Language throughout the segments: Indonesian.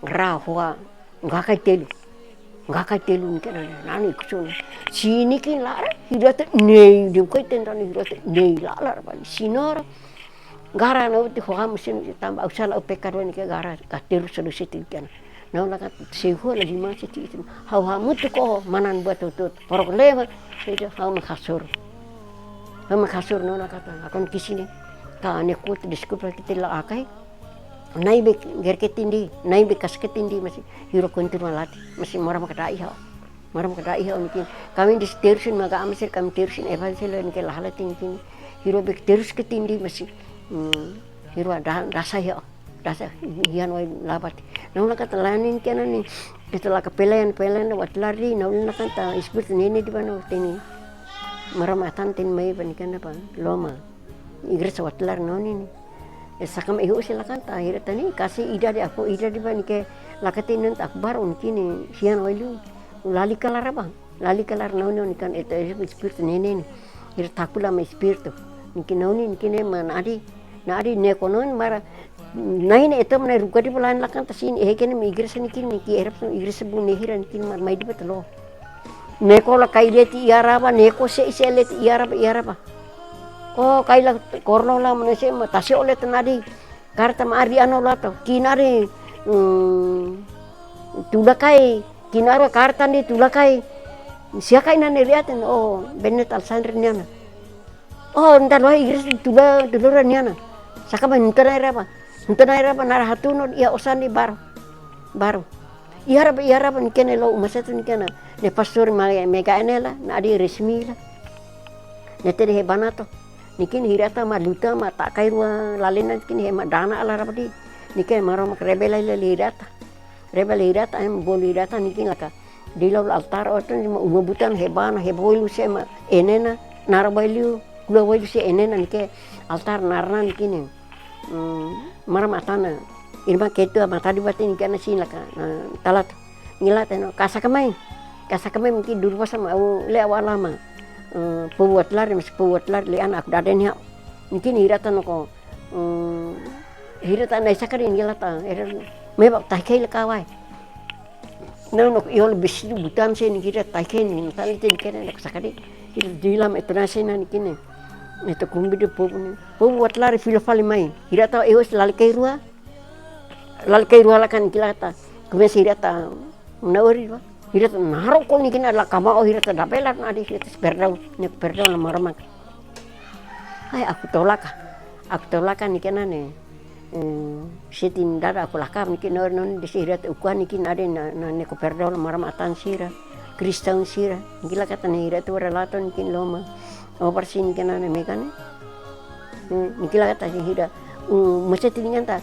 Rahua ngakai telu ni kan nani kusun sini kin lara hirat nei di kai tendan hirat nei lara bali sinor gara no ti hoa musim tambah usala upekar ni ke gara katir solusi tikan no la kat sehu la lima siti hau hamut ko manan buat tutut porok leva itu hau makasur no la kata akon kisini ka ne kut diskup kita la akai nai be gerketindi nai be kasketindi masih hiro kontur malati masih moram kadai ha mungkin kami di tersin maga amsir kami tersin evansel ni ke lahalatin kin hiro be terus ketindi masih hiro dasa hian wai labat naula kata lanin kenan ni setelah kepelayan wat lari naula kata ispir nene di bano tini maram atan tin mai panikan apa loma igres wat lar noni ni sakam ihu silakan tahir tani kasih ida di bani ke lakatin nent akbar unkini hian wailu lali kalar nauni kan itu espiritu nene ni hir takula ma espiritu niki nauni niki ne manadi nadi ne konon mara naine itu mana rukadi bulan lakan tasin ehken mi igres niki erap igres bu nehiran niki mar mai di betlo neko la kaileti iaraba neko se iseleti iaraba oh kaila korno la manese matasi oleh tenadi karta mari ano lato kinari tulakai kinaro karta ni tulakai siakai nani riaten oh benet alsandri niana oh ntar wah igris tula dulura niana sakaba nuntanai raba nara hatuno ia osani baru iaraba nikene lo umasatu nikena ne pastor mega enela nadi resmi la nete de banato nikin hirata maluta tak kairua lalena kin hema dana ala rapadi niken marom rebel hirata em bol hirata nikin laka dilaw altar oton umabutan hebana heboilu sema enena narabailu kulawailu se enena nike altar narna nikin maram atana irma ketu matadi batin nikan sin laka talat ngilateno kasakamai mungkin dulu sama lewalama pebuat lar li anak daden ya mungkin hiratan ko hiratan ai sakari ngilata mebak takai le kawai no yol bisu butam se ni hirat takai ni tali ten kene nak sakari dilam etnasena ni kene itu kumbi de pebuat lar filofali mai hirata eos lalkai rua lakan kilata kumesi hirata nawari hirata naro ko ni kina la kama oh hirata dapelat na di hirata perdau la maramak ai aku tolaka ni kina ne sitin dada aku lakam ni kina non di hirata ukuan ni kina ade na ne ko perdau la maramatan sira kristen sira gila kata ne hirata relato ni kin loma o persin kina ne megane ni gila kata hira mesti tinganta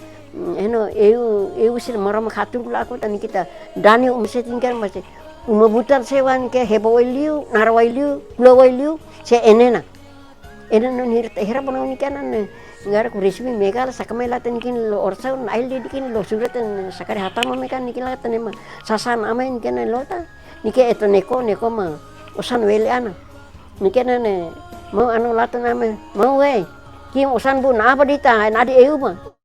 eno eu sir maram khatur la aku tani kita dani mesti tingkan mesti umabutan sewan ke heboiliu narwailiu lowailiu se enena non hira bono ni kanan ngara ku resmi megal sakamela tanikin lo orsaun ail dikin lo suratan sakare hatama mekan nikin la tanema sasan amain ken lota nike eto neko ma osan wele ana niken ne mau anu latan ame mau we kim osan bu na apa dita nadi eu ma